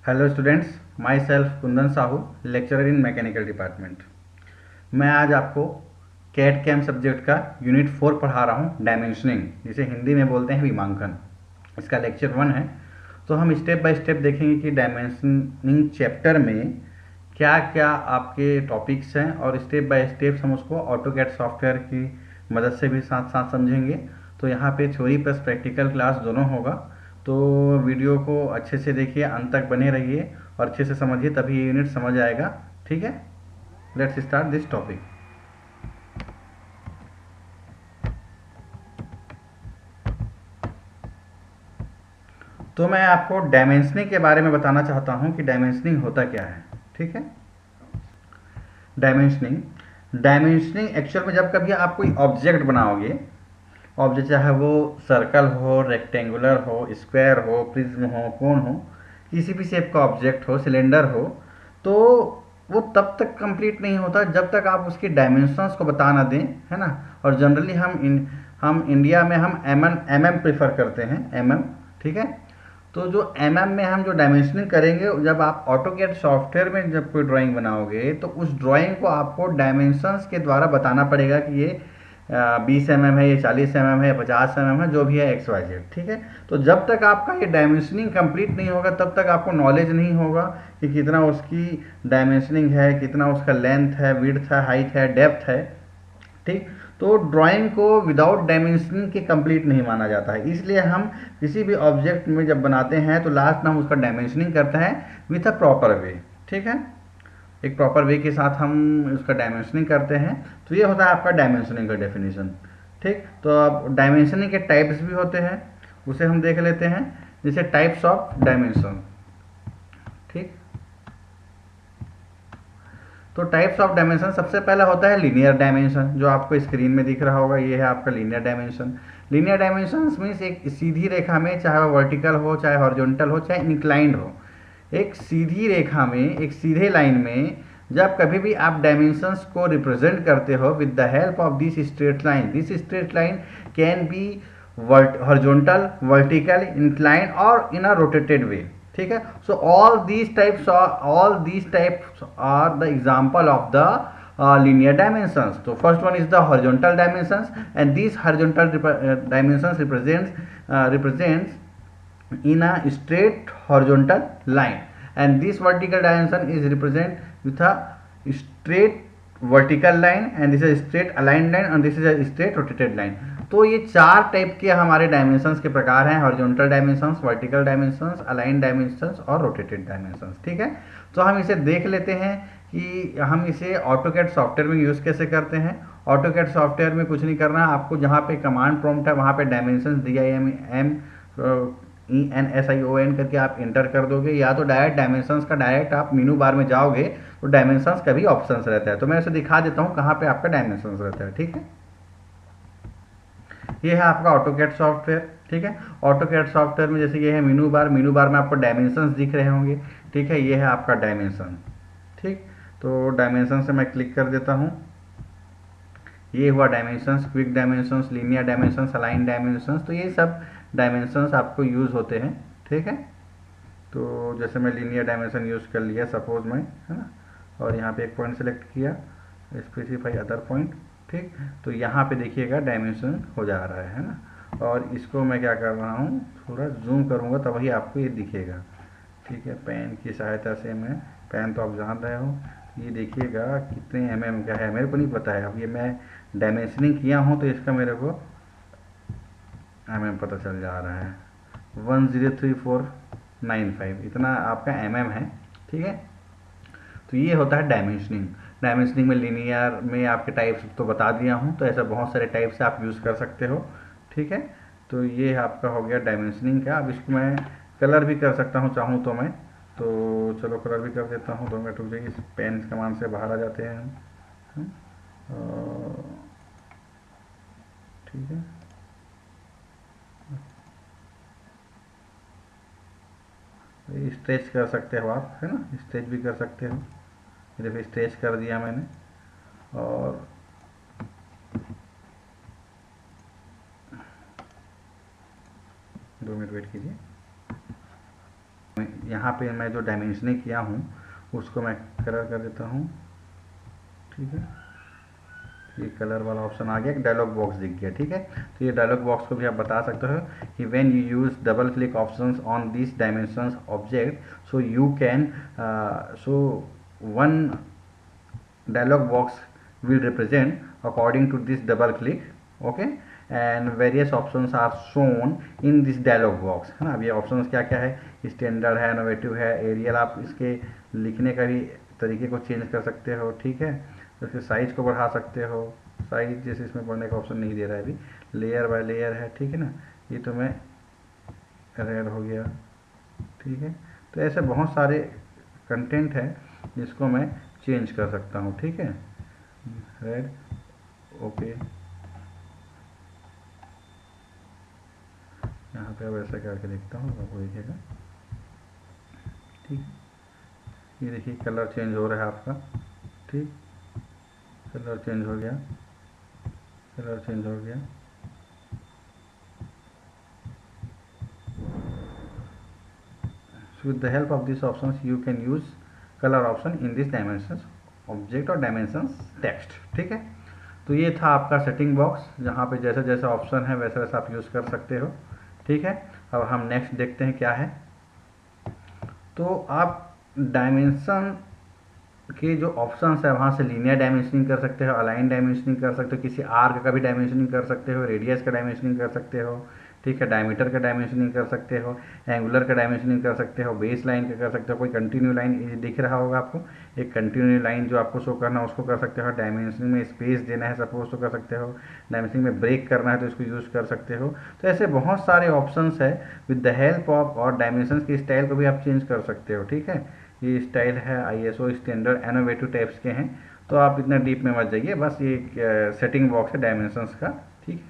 Hello students, my self Kundan Sahu, lecturer in mechanical department. मैं आज आपको कैट कैम सब्जेक्ट का यूनिट 4 पढ़ा रहा हूँ, डायमेंशनिंग, जिसे हिंदी में बोलते हैं विमांकन। इसका लेक्चर 1 है। तो हम स्टेप बाय स्टेप देखेंगे कि डायमेंशनिंग चैप्टर में क्या क्या आपके टॉपिक्स हैं, और स्टेप बाय स्टेप हम उसको ऑटोकैड सॉफ्टवेयर की मदद से भी साथ साथ समझेंगे। तो यहाँ पे थ्योरी प्लस प्रैक्टिकल क्लास दोनों होगा। तो वीडियो को अच्छे से देखिए, अंत तक बने रहिए और अच्छे से समझिए, तभी ये यूनिट समझ आएगा। ठीक है, लेट्स स्टार्ट दिस टॉपिक। तो मैं आपको डायमेंशनिंग के बारे में बताना चाहता हूँ कि डायमेंशनिंग होता क्या है। ठीक है, डायमेंशनिंग डायमेंशनिंग एक्चुअल में जब कभी आप कोई ऑब्जेक्ट बनाओगे, ऑब्जेक्ट चाहे वो सर्कल हो, रेक्टेंगुलर हो, स्क्वायर हो, प्रिज्म हो, कोन हो, किसी भी शेप का ऑब्जेक्ट हो, सिलेंडर हो, तो वो तब तक कंप्लीट नहीं होता जब तक आप उसकी डायमेंशंस को बता ना दें, है ना। और जनरली हम इंडिया में हम एम एम प्रेफर करते हैं, एम एम। ठीक है, तो जो एम एम में हम जो डायमेंशनिंग करेंगे, जब आप ऑटोकैड सॉफ्टवेयर में जब कोई ड्राइंग बनाओगे तो उस ड्राइंग को आपको डायमेंशंस के द्वारा बताना पड़ेगा कि ये 20 mm है, ये 40 mm है, 50 mm है, जो भी है एक्स वाई जेड। ठीक है, तो जब तक आपका ये डायमेंशनिंग कंप्लीट नहीं होगा तब तक आपको नॉलेज नहीं होगा कि कितना उसकी डायमेंशनिंग है, कितना उसका लेंथ है, विड्थ है, हाइट है, डेप्थ है। ठीक, तो ड्राइंग को विदाउट डायमेंशनिंग के कंप्लीट नहीं माना जाता है। इसलिए हम किसी भी ऑब्जेक्ट में जब बनाते हैं तो लास्ट में हम उसका डायमेंशनिंग करते हैं विथ अ प्रॉपर वे। ठीक है, एक प्रॉपर वे के साथ हम उसका डायमेंशनिंग करते हैं। तो ये होता है आपका डायमेंशनिंग का डेफिनेशन। ठीक, तो अब डायमेंशनिंग के टाइप्स भी होते हैं, उसे हम देख लेते हैं, जैसे टाइप्स ऑफ डायमेंशन। ठीक, तो टाइप्स ऑफ डायमेंशन सबसे पहला होता है लीनियर डायमेंशन, जो आपको स्क्रीन में दिख रहा होगा, ये है आपका linear dimension. Linear dimension means एक सीधी रेखा में, चाहे वो वर्टिकल हो, चाहे हॉरिजॉन्टल हो, चाहे इंक्लाइंड हो, एक सीधी रेखा में, एक सीधे लाइन में जब कभी भी आप डायमेंशंस को रिप्रेजेंट करते हो with the help of this straight line, this straight line can be horizontal, vertical, incline और इन अ रोटेटेड वे। ठीक है, सो all these types are the example of the linear dimensions. So first one is the horizontal dimensions, and these horizontal dimensions represents in a straight horizontal line, and this vertical dimension is represent with a straight vertical line, and this is a straight aligned line, and this is a straight rotated line. तो ये चार type के हमारे dimensions के प्रकार हैं: horizontal dimensions, vertical dimensions, align dimensions और rotated dimensions. ठीक है, तो हम इसे देख लेते हैं कि हम इसे ऑटोकैड सॉफ्टवेयर में यूज़ कैसे करते हैं। ऑटोकैड सॉफ्टवेयर में कुछ नहीं करना, आपको जहाँ पे कमांड प्रॉम्प्ट है वहाँ पे डायमेंशंस DIMENSION करके आप इंटर कर दोगे, या तो डायरेक्ट डायमेंशंस का डायरेक्ट आप मेनू बार में जाओगे तो डायमेंशंस का भी ऑप्शंस रहता है। तो मैं इसे दिखा देता हूँ कहाँ पे आपका डायमेंशंस रहता है। ठीक है, ये है आपका ऑटोकैड सॉफ्टवेयर। ठीक है, ऑटोकैड सॉफ्टवेयर में जैसे ये है मेनू बार, मेनू बार में आपको डायमेंशंस दिख रहे होंगे। ठीक है, ये है आपका डायमेंशन। ठीक, तो डायमेंशन से मैं क्लिक कर देता हूँ, ये हुआ dimensions, quick dimensions, linear dimensions, align dimensions. तो ये सब डायमेंशंस आपको यूज़ होते हैं। ठीक है, तो जैसे मैं लीनियर डायमेंशन यूज़ कर लिया सपोज मैं, है ना, और यहाँ पे एक पॉइंट सेलेक्ट किया, स्पेसिफाई अदर पॉइंट। ठीक, तो यहाँ पे देखिएगा डायमेंशन हो जा रहा है ना। और इसको मैं क्या कर रहा हूँ, थोड़ा जूम करूँगा तभी आपको ये दिखेगा। ठीक है, पेन की सहायता से मैं, पेन तो आप जान रहे हो, ये देखिएगा कितने mm का है, मेरे को नहीं पता है। अब ये मैं डायमेंशनिंग किया हूँ तो इसका मेरे को पता चल जा रहा है, 103495 इतना आपका है। ठीक है, तो ये होता है डायमेंशनिंग। डायमेंशनिंग में लीनियर में आपके टाइप्स तो बता दिया हूँ, तो ऐसा बहुत सारे टाइप्स आप यूज़ कर सकते हो। ठीक है, तो ये आपका हो गया डायमेंशनिंग का। अब इसको मैं कलर भी कर सकता हूँ चाहूँ तो मैं, तो चलो कलर भी कर देता हूँ। 2 मिनट रुक जाइए, इस पेन कमांड से बाहर आ जाते हैं हम। ठीक है, स्ट्रेच कर सकते हो आप, है ना, स्ट्रेच भी कर सकते हो। ये देखो स्ट्रेच कर दिया मैंने, और 2 मिनट वेट कीजिए, यहाँ पे मैं जो डायमेंशनिंग किया हूँ उसको मैं कलर कर देता हूँ, ठीक है। ये कलर वाला ऑप्शन आ गया, एक डायलॉग बॉक्स दिख गया, ठीक है। तो ये डायलॉग बॉक्स को भी आप बता सकते हो कि when you use double click options on this dimensions object so you can so one dialog box will represent according to this double click, okay, and various options are shown in this dialog box, है ना। अब ये options क्या क्या है, standard है, innovative है, aerial, आप इसके लिखने का भी तरीके को चेंज कर सकते हो, ठीक है। तो इसके साइज को बढ़ा सकते हो, साइज जैसे इसमें बढ़ने का ऑप्शन नहीं दे रहा है अभी, लेयर बाय लेयर है, ठीक है ना। ये तो मैं रेड हो गया, ठीक है। तो ऐसे बहुत सारे कंटेंट है जिसको मैं चेंज कर सकता हूँ, ठीक है। रेड, ओके, यहाँ पे अब ऐसा करके देखता हूँ, आपको दिखेगा, ठीक। ये देखिए कलर चेंज हो रहा है आपका, ठीक, कलर चेंज हो गया, कलर चेंज हो गया। With the help of these options you can use color option in this dimensions object और dimensions text, ठीक है। तो ये था आपका सेटिंग बॉक्स, जहाँ पे जैसे जैसे ऑप्शन है वैसे वैसे आप यूज़ कर सकते हो, ठीक है। अब हम नेक्स्ट देखते हैं क्या है। तो आप डायमेंशन के जो ऑप्शंस है वहाँ से लीनियर डायमेंशनिंग कर सकते हो, अलाइन डायमेंशनिंग कर सकते हो, किसी आर्क का भी डायमेंशनिंग कर सकते हो, रेडियस का डायमेंशनिंग कर सकते हो, ठीक है, डायमीटर का डायमेंशनिंग कर सकते हो, एंगुलर का डायमेंशनिंग कर सकते हो, बेस लाइन का कर सकते हो, कोई कंटिन्यू लाइन ये दिख रहा होगा आपको, एक कंटिन्यू लाइन जो आपको शो करना है उसको कर सकते हो, डायमेंशनिंग में स्पेस देना है सपोज तो कर सकते हो, डायमेंशनिंग में ब्रेक करना है तो इसको यूज़ कर सकते हो। तो ऐसे बहुत सारे ऑप्शंस है, विद द हेल्प ऑफ और डायमेंशंस की स्टाइल को भी आप चेंज कर सकते हो, ठीक है। ये स्टाइल है ISO स्टैंडर्ड इनोवेटिव टाइप्स के हैं, तो आप इतना डीप में मत जाइए, बस ये सेटिंग बॉक्स है डायमेंशंस का, ठीक है।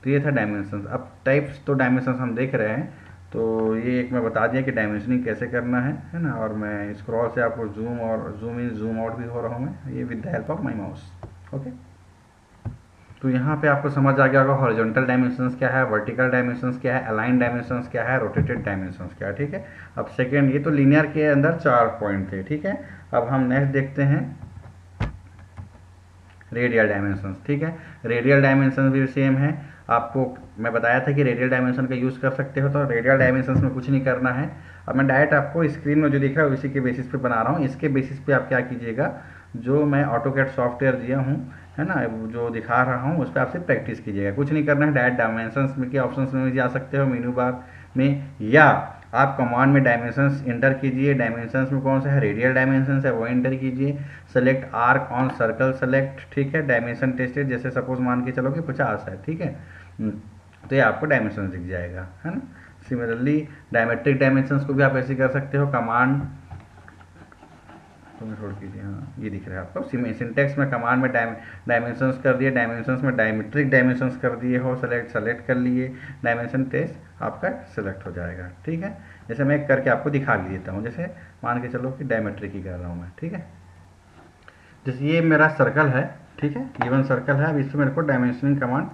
तो ये था डायमेंशंस। अब टाइप्स तो डायमेंशंस हम देख रहे हैं, तो ये एक मैं बता दिया कि डायमेंशनिंग कैसे करना है ना। और मैं स्क्रॉल से आपको जूम और जूम इन जूम आउट भी हो रहा हूँ मैं, ये with the help of my mouse, okay. तो यहाँ पे आपको समझ आ गया होगा हॉरिजॉन्टल डायमेंशंस क्या है, वर्टिकल डायमेंशंस क्या है, अलाइन डायमेंशंस क्या है, रोटेटेड डायमेंशंस क्या है, ठीक है। अब सेकेंड, ये तो लीनियर के अंदर 4 पॉइंट थे, ठीक है। अब हम नेक्स्ट देखते हैं रेडियल डायमेंशंस, ठीक है। रेडियल डायमेंशंस भी सेम है, आपको मैं बताया था कि रेडियल डायमेंशन का यूज़ कर सकते हो। तो रेडियल डायमेंशंस में कुछ नहीं करना है। अब मैं डायरेक्ट आपको स्क्रीन में जो दिख रहा है उसी के बेसिस पे बना रहा हूँ। इसके बेसिस पे आप क्या कीजिएगा, जो मैं ऑटोकैड सॉफ्टवेयर दिया हूँ है ना, जो दिखा रहा हूँ उस पर आप सिर्फ प्रैक्टिस कीजिएगा, कुछ नहीं करना है। डायरेक्ट डायमेंशंस में के ऑप्शंस में भी जा सकते हो मेन्यू बार में, या आप कमांड में डायमेंशंस इंटर कीजिए, डायमेंशंस में कौन सा है, रेडियल डायमेंशंस है, वो इंटर कीजिए, select arc on circle select, ठीक है। डायमेंशन टेस्टेड, जैसे सपोज मान के चलो कि 50 है, ठीक है। तो ये आपको डायमेंशन दिख जाएगा, है ना। सिमिलरली डायमेट्रिक डायमेंशंस को भी आप ऐसे कर सकते हो, कमांड तो मैं छोड़ कीजिए, हाँ ये दिख रहा है आपको। सिंटेक्स में कमांड में डायमेंशंस कर दिए, डायमेंशंस में डायमेट्रिक डायमेंशंस कर दिए हो, सेलेक्ट कर लिए, डायमेंशन टेस्ट आपका सेलेक्ट हो जाएगा, ठीक है। जैसे मैं एक करके आपको दिखा भी देता हूँ, जैसे मान के चलो कि डायमेट्रिक ही कर रहा हूँ मैं, ठीक है। जैसे ये मेरा सर्कल है, ठीक है, गिवन सर्कल है। अब इसमें मेरे को डायमेंशनिंग कमांड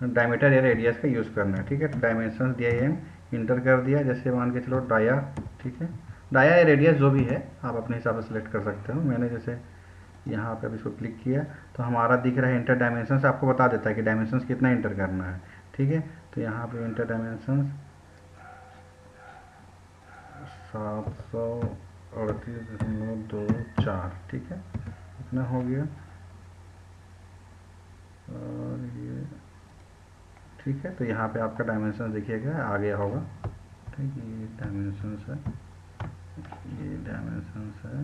डायमीटर या रेडियस का यूज़ करना है, ठीक है। तो डायमेंशन दिया ये इंटर कर दिया, जैसे मान के चलो डाया, ठीक है, डाया या रेडियस जो भी है आप अपने हिसाब से सिलेक्ट कर सकते हो। मैंने जैसे यहाँ पे अब इसको क्लिक किया तो हमारा दिख रहा है इंटर डायमेंशंस, आपको बता देता है कि डायमेंशंस कितना इंटर करना है, ठीक है। तो यहाँ पे इंटर डायमेंशंस 738.24, ठीक है, इतना हो गया। और ये ठीक है, तो यहाँ पे आपका डायमेंशन देखिएगा आ गया होगा, ठीक है। ये डायमेंशंस है, ये डायमेंशंस है,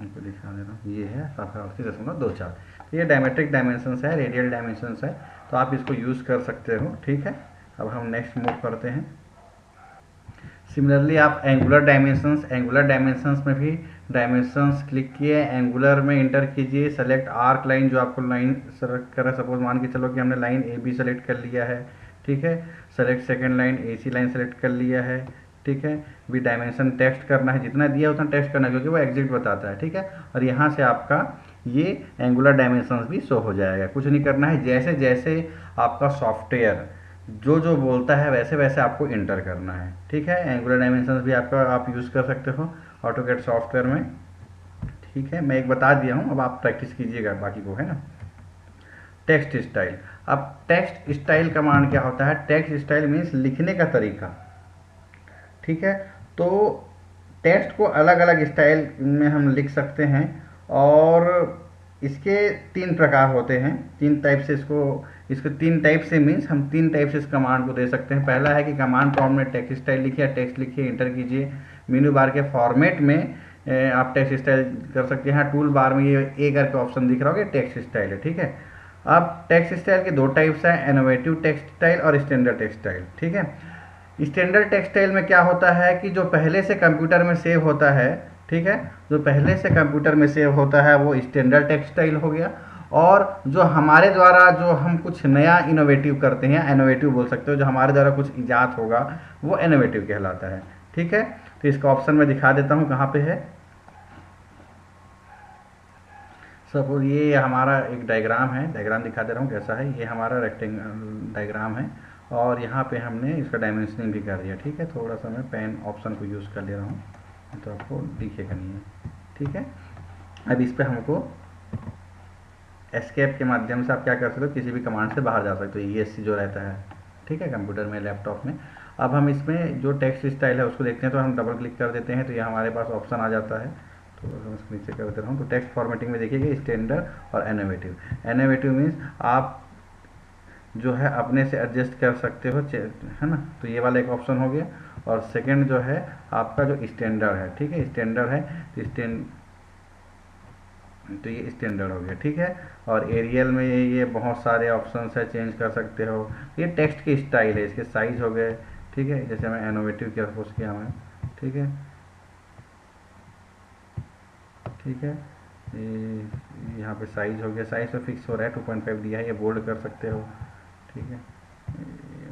इनको दिखा दे रहा हूँ, ये है 738.24। तो ये डायमेट्रिक डायमेंशंस है, रेडियल डायमेंशंस है, तो आप इसको यूज़ कर सकते हो, ठीक है। अब हम नेक्स्ट मूव करते हैं। सिमिलरली आप एंगुलर डायमेंशंस में भी डायमेंशंस क्लिक किए, एंगुलर में इंटर कीजिए, सेलेक्ट आर्क लाइन, जो आपको लाइन सेलेक्ट करा, सपोज मान के चलो कि हमने लाइन AB सेलेक्ट कर लिया है, ठीक है। Select second line AC line select कर लिया है, ठीक है। भी डायमेंशन टेक्स्ट करना है, जितना दिया उतना टेक्स्ट करना है क्योंकि वो एग्जिट बताता है, ठीक है। और यहाँ से आपका ये एंगुलर डायमेंशंस भी शो हो जाएगा, कुछ नहीं करना है। जैसे जैसे आपका सॉफ्टवेयर जो जो बोलता है वैसे वैसे आपको इंटर करना है, ठीक है। एंगुलर डायमेंशंस भी आपका आप यूज़ कर सकते हो ऑटोकैड सॉफ्टवेयर में, ठीक है। मैं एक बता दिया हूँ, अब आप प्रैक्टिस कीजिएगा बाकी को, है ना। Text style. अब टेक्स्ट स्टाइल कमांड क्या होता है? टेक्स्ट स्टाइल मीन्स लिखने का तरीका, ठीक है। तो टेक्स्ट को अलग अलग स्टाइल में हम लिख सकते हैं, और इसके तीन प्रकार होते हैं, तीन टाइप से इसको इसको तीन टाइप से मीन्स हम तीन टाइप से इस कमांड को दे सकते हैं। पहला है कि कमांड प्रॉम्प्ट में टेक्स्ट स्टाइल लिखिए, टेक्स्ट लिखिए, इंटर कीजिए। मेनू बार के फॉर्मेट में आप टेक्स्ट स्टाइल कर सकते हैं। टूल बार में ये ए करके ऑप्शन दिख रहा होगा, टेक्स्ट स्टाइल है, ठीक है। अब टेक्स्ट स्टाइल के दो टाइप्स हैं, इनोवेटिव टेक्स्ट स्टाइल और स्टैंडर्ड टेक्स्ट स्टाइल, ठीक है। स्टैंडर्ड टेक्स्ट स्टाइल में क्या होता है कि जो पहले से कंप्यूटर में सेव होता है, ठीक है, जो पहले से कंप्यूटर में सेव होता है वो स्टैंडर्ड टेक्स्ट स्टाइल हो गया। और जो हमारे द्वारा जो हम कुछ नया इनोवेटिव करते हैं, इनोवेटिव बोल सकते हो, जो हमारे द्वारा कुछ ईजाद होगा वो इनोवेटिव कहलाता है, ठीक है। तो इसका ऑप्शन मैं दिखा देता हूँ कहाँ पे है। सपोज ये हमारा एक डायग्राम है, डायग्राम दिखा दे रहा हूँ कैसा है। ये हमारा रेक्टेंगल डायग्राम है, और यहाँ पे हमने इसका डायमेंशनिंग भी कर दिया, ठीक है। थोड़ा सा मैं पेन ऑप्शन को यूज़ कर ले रहा हूँ तो आपको दिखेगा नहीं है, ठीक है। अब इस पर हमको एस्केप के माध्यम से आप क्या कर सकते हो, किसी भी कमांड से बाहर जा सकते हो, ESC जो रहता है, ठीक है, कंप्यूटर में, लैपटॉप में। अब हम इसमें जो टेक्स्ट स्टाइल है उसको देखते हैं, तो हम डबल क्लिक कर देते हैं तो ये हमारे पास ऑप्शन आ जाता है। तो मैं इसको नीचे कर दे रहा हूँ। तो टेक्स्ट फॉर्मेटिंग में देखिएगा स्टैंडर्ड और इनोवेटिव। इनोवेटिव मीन्स आप जो है अपने से एडजस्ट कर सकते हो, है ना। तो ये वाला एक ऑप्शन हो गया। और सेकंड जो है आपका जो स्टैंडर्ड है, ठीक है, स्टैंडर्ड है तो ये स्टैंडर्ड हो गया, ठीक है। और एरियल में ये बहुत सारे ऑप्शंस है, चेंज कर सकते हो। ये टेक्स्ट की स्टाइल है, इसके साइज हो गए, ठीक है। जैसे मैं इनोवेटिव किया, सपोज किया मैं, ठीक है, ठीक है। यहाँ पे साइज हो गया, साइज तो फिक्स हो रहा है, 2.5 दिया है। ये बोल्ड कर सकते हो, ठीक है।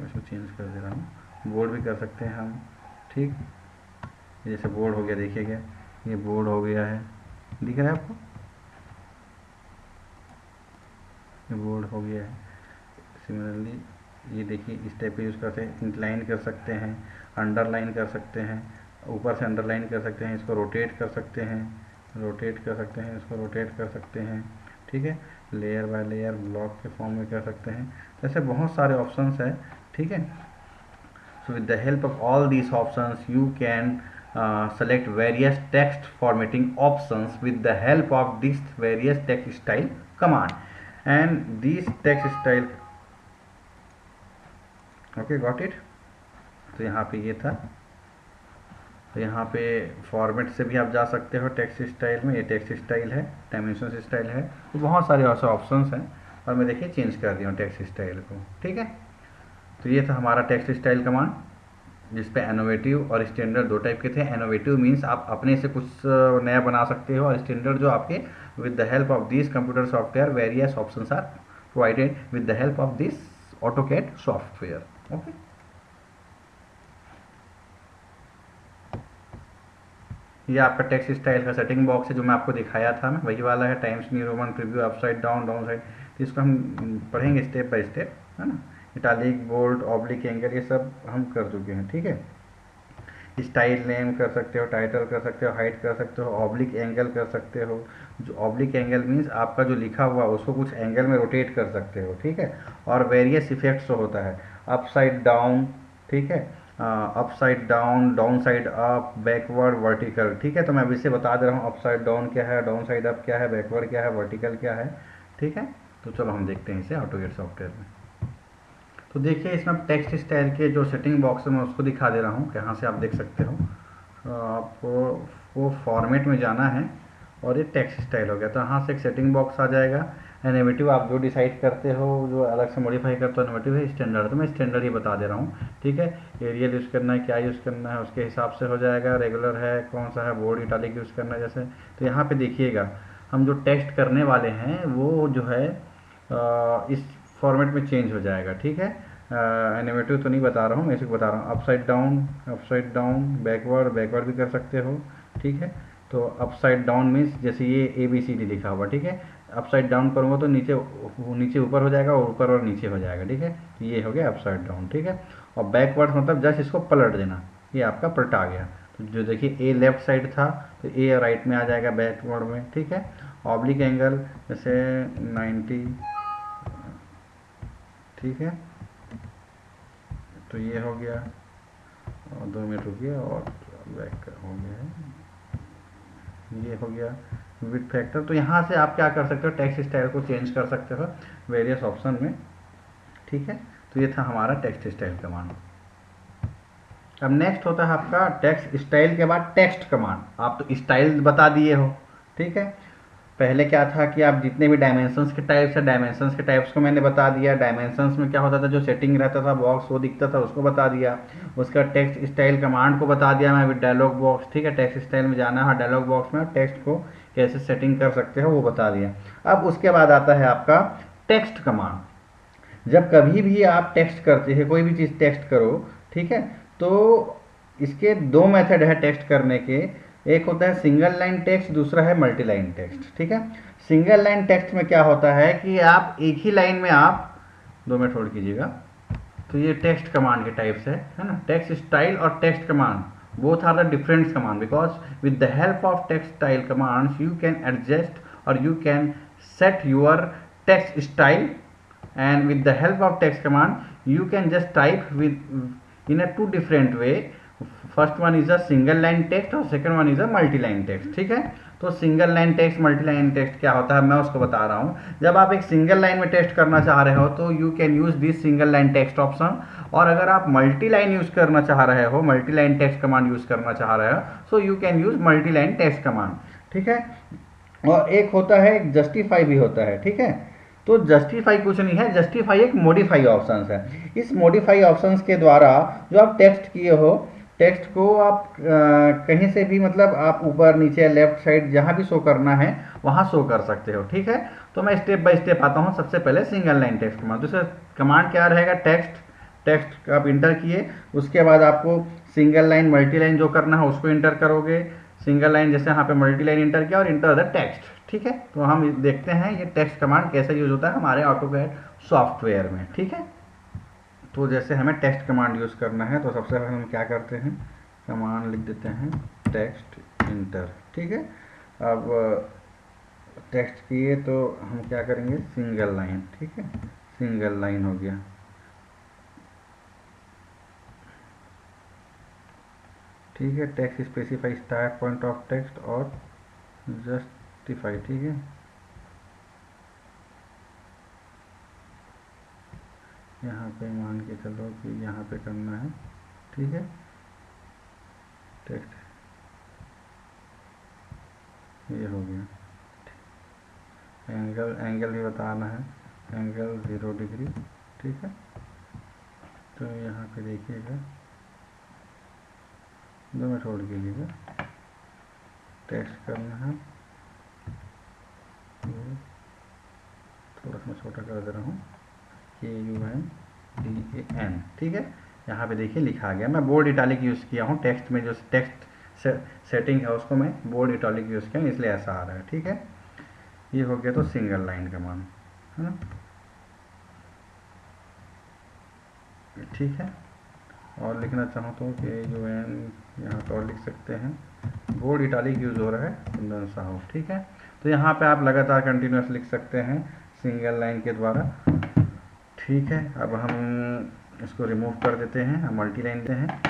इसको चेंज कर दे रहा हूँ, बोल्ड भी कर सकते हैं हम, ठीक। जैसे बोल्ड हो गया, देखिएगा ये बोल्ड हो गया है, दिख रहा है आपको, ये बोल्ड हो गया है। सिमिलरली ये देखिए इस टाइप का यूज़ करते हैं, इंक्लाइन कर सकते हैं, अंडरलाइन कर सकते हैं, ऊपर से अंडरलाइन कर सकते हैं, इसको रोटेट कर सकते हैं, रोटेट कर सकते हैं, इसको रोटेट कर सकते हैं, ठीक है। लेयर बाय लेयर ब्लॉक के फॉर्म में कर सकते हैं। ऐसे बहुत सारे ऑप्शंस हैं, ठीक है। So with the help of all these options you can select various text formatting options with the help of this various text style command, and these text style, okay, got it. तो यहाँ पे ये था। तो यहाँ पे format से भी आप जा सकते हो टेक्स्ट स्टाइल में, ये टेक्स्ट स्टाइल है, डायमेंशन स्टाइल है, तो बहुत सारे ऐसे ऑप्शंस हैं। और मैं देखिए चेंज कर दिया हूँ टेक्स्ट स्टाइल को, ठीक है। तो ये था हमारा टेक्स्ट स्टाइल कमांड, जिसपे इनोवेटिव और स्टैंडर्ड दो टाइप के थे। इनोवेटिव मीन्स आप अपने से कुछ नया बना सकते हो, और स्टैंडर्ड जो आपके with the help of this computer software various options are provided with the help of this AutoCAD software, okay. ये आपका टेक्स्ट स्टाइल का सेटिंग बॉक्स है, जो मैं आपको दिखाया था, मैं वही वाला है, times new Roman preview, upside down, down side. तो इसको हम पढ़ेंगे स्टेप बाय स्टेप, है ना। इटालिक, बोल्ड, ऑब्लिक, एंगल, ये सब हम कर चुके हैं, ठीक है। स्टाइल नेम कर सकते हो, टाइटल कर सकते हो, हाइट कर सकते हो, ऑब्लिक एंगल कर सकते हो। जो ऑब्लिक एंगल मीन्स आपका जो लिखा हुआ उसको कुछ एंगल में रोटेट कर सकते हो, ठीक है। और वेरियस इफेक्ट्स होता है, अपसाइड डाउन, ठीक है, upside down, down side up, backward, vertical, ठीक है। तो मैं अभी से बता दे रहा हूँ अपसाइड डाउन क्या है, डाउन साइड अप क्या है, बैकवर्ड क्या है, वर्टिकल क्या है, ठीक है। तो चलो हम देखते हैं इसे ऑटोकैड सॉफ्टवेयर में। तो देखिए इसमें टेक्स्ट स्टाइल के जो सेटिंग बॉक्स है मैं उसको दिखा दे रहा हूँ, यहाँ से आप देख सकते हो। आपको वो फॉर्मेट में जाना है, और ये टेक्स्ट स्टाइल हो गया, तो यहाँ से एक सेटिंग बॉक्स आ जाएगा। इनोवेटिव आप जो डिसाइड करते हो, जो अलग से मॉडिफाई करते हो, इनोवेटिव है, स्टैंडर्ड, तो मैं स्टैंडर्ड ही बता दे रहा हूँ, ठीक है। एरियल यूज़ करना है, क्या यूज़ करना है, उसके हिसाब से हो जाएगा। रेगुलर है, कौन सा है, बोर्ड, इटालिक यूज़ करना है जैसे। तो यहाँ पे देखिएगा हम जो टेक्स्ट करने वाले हैं वो जो है इस फॉर्मेट में चेंज हो जाएगा, ठीक है। इनोवेटिव तो नहीं बता रहा हूँ, मैं इसे बता रहा हूँ। अपसाइड डाउन, बैकवर्ड, बैकवर्ड भी कर सकते हो, ठीक है। तो अपसाइड डाउन मीन्स जैसे ये ABCD लिखा हुआ, ठीक है। अपसाइड डाउन करूँगा तो नीचे नीचे ऊपर हो जाएगा और ऊपर और नीचे हो जाएगा, ठीक है। तो ये हो गया अपसाइड डाउन, ठीक है। और बैकवर्ड मतलब जस्ट इसको पलट देना, ये आपका पलटा गया। तो जो देखिए ए लेफ्ट साइड था तो ए राइट में आ जाएगा बैकवर्ड में, ठीक है। ऑब्लिक एंगल जैसे 90, ठीक है। तो ये हो गया, और 2 मिनट रुकिए और बैक हो गया है, ये हो गया विथ फैक्टर। तो यहाँ से आप क्या कर सकते हो, टेक्स्ट स्टाइल को चेंज कर सकते हो वेरियस ऑप्शन में, ठीक है। तो ये था हमारा टेक्स्ट स्टाइल कमांड। अब नेक्स्ट होता है आपका टेक्स्ट स्टाइल के बाद टेक्स्ट कमांड। आप तो स्टाइल बता दिए हो, ठीक है। पहले क्या था कि आप जितने भी डायमेंशंस के टाइप्स है, डायमेंशंस के टाइप्स को मैंने बता दिया। डायमेंशंस में क्या होता था, जो सेटिंग रहता था बॉक्स वो दिखता था, उसको बता दिया। उसका टेक्स्ट स्टाइल कमांड को बता दिया मैं विद डायलॉग बॉक्स, ठीक है। टेक्स्ट स्टाइल में जाना है डायलॉग बॉक्स में, टेक्स्ट को कैसे सेटिंग कर सकते हो वो बता दिया। अब उसके बाद आता है आपका टेक्स्ट कमांड। जब कभी भी आप टेक्स्ट करते हैं, कोई भी चीज़ टेक्स्ट करो, ठीक है, तो इसके दो मेथड है टेक्स्ट करने के। एक होता है सिंगल लाइन टेक्स्ट, दूसरा है मल्टी लाइन टेक्स्ट, ठीक है। सिंगल लाइन टेक्स्ट में क्या होता है कि आप एक ही लाइन में आप 2 मिनट होल्ड कीजिएगा। तो ये टेक्स्ट कमांड के टाइप्स है ना। टेक्स्ट स्टाइल और text command both are the different command, because with the help of text style commands you can adjust और you can set your text style, and with the help of text command you can just type with in a two different way. First one is a single line text और second one is a multi line text, ठीक है। तो single line text multi line text क्या होता है मैं उसको बता रहा हूँ। जब आप एक सिंगल लाइन में टेक्स्ट करना चाह रहे हो तो you can use this single line text option, और अगर आप मल्टी लाइन यूज करना चाह रहे हो, multi line text command use करना चाह रहे हो, so you can use multi line text command, ठीक है। और एक होता है एक जस्टिफाई भी होता है, ठीक है। तो जस्टिफाई कुछ नहीं है, जस्टिफाई एक मॉडिफाई ऑप्शंस है। इस मॉडिफाई ऑप्शंस के द्वारा जो आप टेक्स्ट किए हो, टेक्स्ट को आप कहीं से भी मतलब आप ऊपर नीचे लेफ्ट साइड जहाँ भी शो करना है वहाँ शो कर सकते हो, ठीक है। तो मैं स्टेप बाय स्टेप आता हूँ। सबसे पहले सिंगल लाइन टेक्स्ट कमांड। दूसरा कमांड क्या रहेगा, टेक्स्ट आप इंटर किए, उसके बाद आपको सिंगल लाइन मल्टी लाइन जो करना है उसको इंटर करोगे। सिंगल लाइन जैसे यहाँ पे मल्टी लाइन इंटर किया और इंटर द टेक्स्ट, ठीक है। तो हम देखते हैं ये टेक्स्ट कमांड कैसे यूज होता है हमारे ऑटोकैड सॉफ्टवेयर में, ठीक है। तो जैसे हमें टेक्स्ट कमांड यूज करना है तो सबसे पहले हम क्या करते हैं, कमांड लिख देते हैं टेक्स्ट इंटर, ठीक है। अब टेक्स्ट किए तो हम क्या करेंगे, सिंगल लाइन, ठीक है। सिंगल लाइन हो गया, ठीक है। Text specify start point of text और जस्टिफाई, ठीक है। यहाँ पे मान के चलो कि यहाँ पे करना है, ठीक है। टेक्स्ट ये हो गया। एंगल भी बताना है, एंगल 0 डिग्री, ठीक है। तो यहाँ पे देखिएगा, 2 मिनट होल्ड कीजिएगा। टेक्स्ट करना है, थोड़ा सा मैं छोटा कर दे रहा हूँ, KUNDAN, ठीक है। यहाँ पे देखिए लिखा गया, मैं बोल्ड इटालिक यूज़ किया हूँ। टेक्स्ट में जो टेक्स्ट सेटिंग है उसको मैं बोल्ड इटालिक यूज़ किया इसलिए ऐसा आ रहा है, ठीक है। ये हो गया तो सिंगल लाइन कमांड, है ना, ठीक है। और लिखना चाहूँ तो KUN यहाँ पर और लिख सकते हैं, बोल्ड इटालिक यूज़ हो रहा है कुंदन साहू, ठीक है। तो यहाँ पे आप लगातार कंटिन्यूस लिख सकते हैं सिंगल लाइन के द्वारा, ठीक है। अब हम इसको रिमूव कर देते हैं, हम मल्टी लाइन लेते हैं।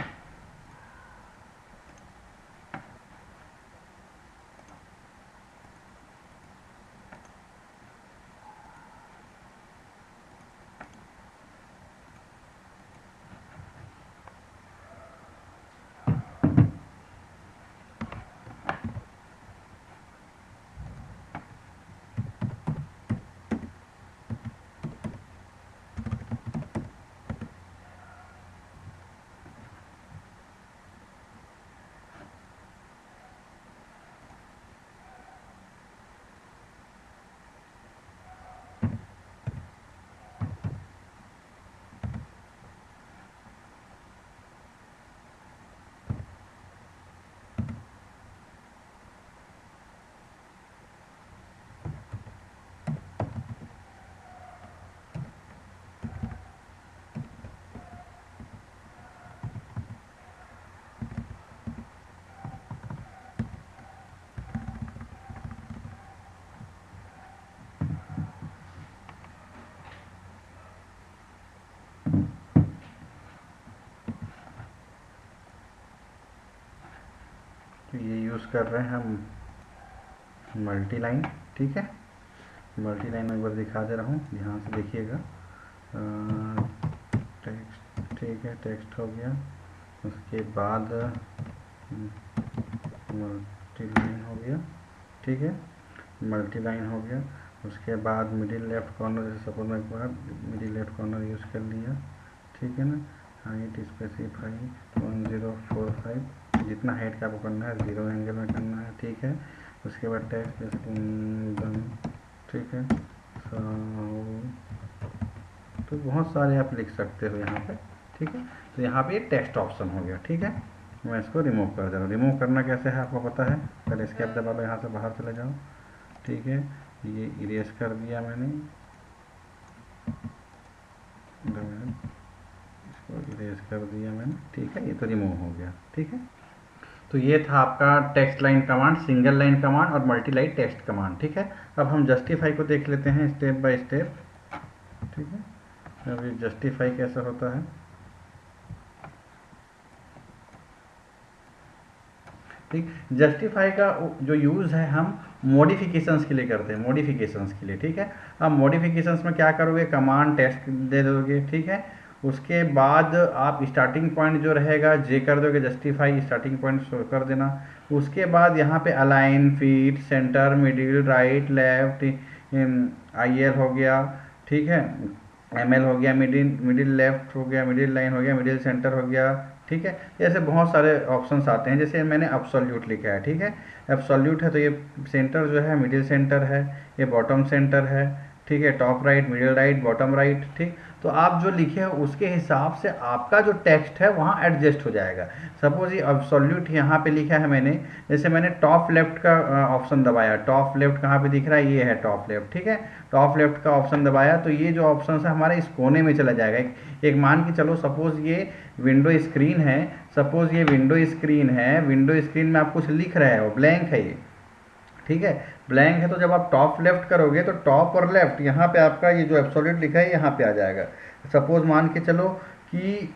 तो ये यूज़ कर रहे हैं हम मल्टी लाइन, ठीक है। मल्टी लाइन में एक बार दिखा दे रहा हूँ, ध्यान से देखिएगा। टेक्स्ट, ठीक है, टेक्स्ट हो गया। उसके बाद मल्टी लाइन हो गया, ठीक है, मल्टी लाइन हो गया। उसके बाद मिडिल लेफ्ट कॉर्नर, जैसे सपोज मैं एक बार मिडिल लेफ्ट कॉर्नर यूज़ कर लिया, ठीक है ना। हाइट स्पेसिफाई 1045, जितना हाइट का आपको करना है 0 एंगल में करना है, ठीक है। उसके बाद टेक्स्ट, ठीक है। तो बहुत सारे आप लिख सकते हो यहाँ पे, ठीक है। तो यहाँ पे टेक्स्ट ऑप्शन हो गया, ठीक है। मैं इसको रिमूव कर दे रहा हूँ। रिमूव करना कैसे है आपको पता है, पहले एस्केप दबा लो, यहाँ से बाहर चले जाओ, ठीक है। ये इरेज कर दिया मैंने, इसको इरेज कर दिया मैंने, ठीक है। ये तो रिमूव हो गया, ठीक है। तो ये था आपका text line command, single line command और मल्टी लाइन टेक्स्ट कमांड, ठीक है। अब हम जस्टिफाई को देख लेते हैं स्टेप बाय स्टेप, ठीक है। अब ये जस्टिफाई कैसे होता है, ठीक। जस्टिफाई का जो यूज़ है हम मॉडिफिकेशंस के लिए करते हैं, मॉडिफिकेशंस के लिए, ठीक है। अब मॉडिफिकेशंस में क्या करोगे, कमांड टेक्स्ट दे दोगे, ठीक है। उसके बाद आप स्टार्टिंग पॉइंट जो रहेगा जे कर दोगे, जस्टिफाई स्टार्टिंग पॉइंट शो कर देना। उसके बाद यहाँ पे align, feet, centre, middle, right, left, IL हो गया, ठीक है, ML हो गया, मिडिल लेफ्ट हो गया, मिडिल लाइन हो गया, मिडिल सेंटर हो गया, ठीक है। ऐसे बहुत सारे ऑप्शंस आते हैं। जैसे मैंने एब्सोल्यूट लिखा है, ठीक है, एब्सोल्यूट है तो ये सेंटर जो है मिडिल सेंटर है, ये बॉटम सेंटर है, ठीक है, top right, middle right, bottom right, ठीक। तो आप जो लिखे हैं उसके हिसाब से आपका जो टेक्स्ट है वहाँ एडजस्ट हो जाएगा। सपोज ये एब्सोल्यूट यहाँ पे लिखा है मैंने, जैसे मैंने टॉप लेफ्ट का ऑप्शन दबाया, टॉप लेफ्ट कहाँ पे दिख रहा है, ये है टॉप लेफ्ट, ठीक है। टॉप लेफ्ट का ऑप्शन दबाया तो ये जो ऑप्शन है हमारे इस कोने में चला जाएगा। एक मान के चलो, सपोज ये विंडो स्क्रीन है, सपोज ये विंडो स्क्रीन है, विंडो स्क्रीन में आप कुछ लिख रहे हो, ब्लैंक है ये, ठीक है, ब्लैंक है। तो जब आप टॉप लेफ्ट करोगे तो टॉप और लेफ्ट यहाँ पे आपका ये जो एब्सोल्यूट लिखा है यहाँ पे आ जाएगा। सपोज मान के चलो कि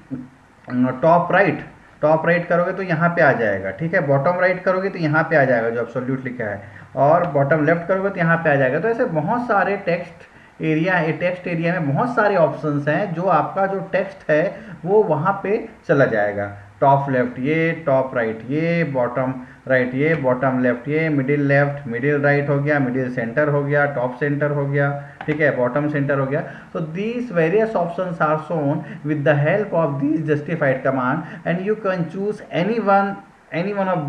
टॉप राइट करोगे तो यहाँ पे आ जाएगा, ठीक है। बॉटम राइट करोगे तो यहाँ पे आ जाएगा जो एब्सोल्यूट लिखा है, और बॉटम लेफ्ट करोगे तो यहाँ पे आ जाएगा। तो ऐसे बहुत सारे टेक्स्ट एरिया में बहुत सारे ऑप्शंस हैं, जो आपका जो टेक्स्ट है वो वहाँ पे चला जाएगा। टॉप लेफ्ट ये, टॉप राइट ये, बॉटम राइट ये, बॉटम लेफ्ट ये, मिडिल लेफ्ट, मिडिल राइट हो गया, मिडिल सेंटर हो गया, टॉप सेंटर हो गया, ठीक है, बॉटम सेंटर हो गया। तो these various options are shown with the help of these justified command and you can choose any one of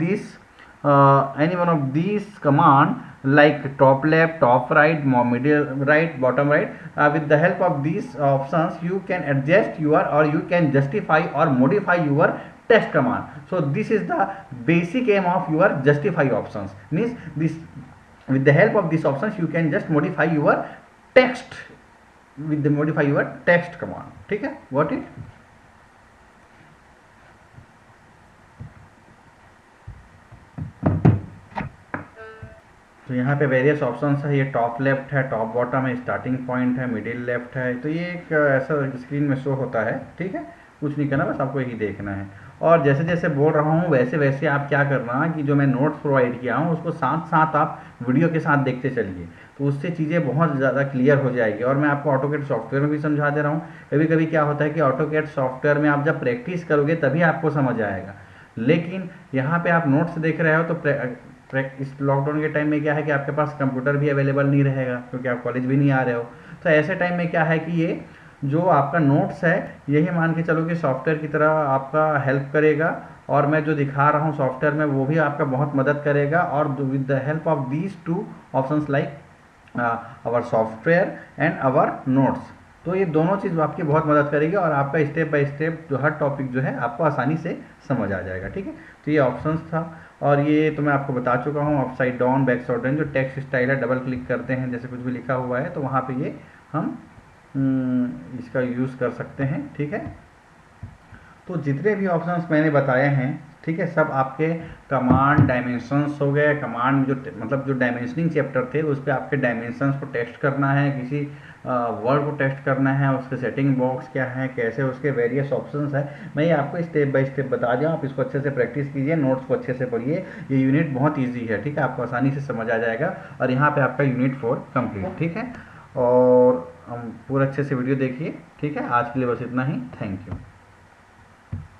these command like top left, top right, middle right, bottom right. With the help of these options you can adjust your, or you can justify or modify your text command. So this is the basic aim of your justify options, means this, with the help of these options you can just modify your text with the modify your text command, ठीक है, got it। तो यहाँ पे various options है, ये top left है, top bottom है, starting point है, मिडिल लेफ्ट है। तो ये एक ऐसा स्क्रीन में शो होता है, ठीक है, कुछ नहीं करना, बस आपको यही देखना है। और जैसे जैसे बोल रहा हूँ वैसे वैसे आप क्या करना कि जो मैं नोट्स प्रोवाइड किया हूँ उसको साथ साथ आप वीडियो के साथ देखते चलिए, तो उससे चीज़ें बहुत ज़्यादा क्लियर हो जाएगी। और मैं आपको ऑटोकैड सॉफ्टवेयर में भी समझा दे रहा हूँ। कभी कभी क्या होता है कि ऑटोकैड सॉफ्टवेयर में आप जब प्रैक्टिस करोगे तभी आपको समझ आएगा, लेकिन यहाँ पे आप नोट्स देख रहे हो तो इस लॉकडाउन के टाइम में क्या है कि आपके पास कंप्यूटर भी अवेलेबल नहीं रहेगा, क्योंकि आप कॉलेज भी नहीं आ रहे हो। तो ऐसे टाइम में क्या है कि ये जो आपका नोट्स है यही मान के चलो कि सॉफ्टवेयर की तरह आपका हेल्प करेगा, और मैं जो दिखा रहा हूँ सॉफ्टवेयर में वो भी आपका बहुत मदद करेगा। और with the help of these two options like our software and our notes, तो ये दोनों चीज़ आपकी बहुत मदद करेगी और आपका स्टेप बाय स्टेप जो हर टॉपिक जो है आपको आसानी से समझ आ जाएगा, ठीक है। तो ये ऑप्शंस था, और ये तो मैं आपको बता चुका हूँ। Upside down, back side down, जो टेक्स्ट स्टाइल है, डबल क्लिक करते हैं जैसे कुछ भी लिखा हुआ है तो वहाँ पे ये हम इसका यूज़ कर सकते हैं, ठीक है। तो जितने भी ऑप्शंस मैंने बताए हैं ठीक है, सब आपके कमांड डायमेंशंस हो गए, कमांड जो मतलब जो डायमेंशनिंग चैप्टर थे उस पे आपके डायमेंशंस को टेस्ट करना है, किसी वर्ड को टेस्ट करना है, उसके सेटिंग बॉक्स क्या है, कैसे उसके वेरियस ऑप्शंस है, मैं ये आपको स्टेप बाय स्टेप बता दिया। आप इसको अच्छे से प्रैक्टिस कीजिए, नोट्स को अच्छे से पढ़िए, ये यूनिट बहुत ईजी है, ठीक है, आपको आसानी से समझ आ जाएगा। और यहाँ पे आपका यूनिट 4 कंप्लीट, ठीक है। और हम पूरा अच्छे से वीडियो देखिए, ठीक है। आज के लिए बस इतना ही, थैंक यू।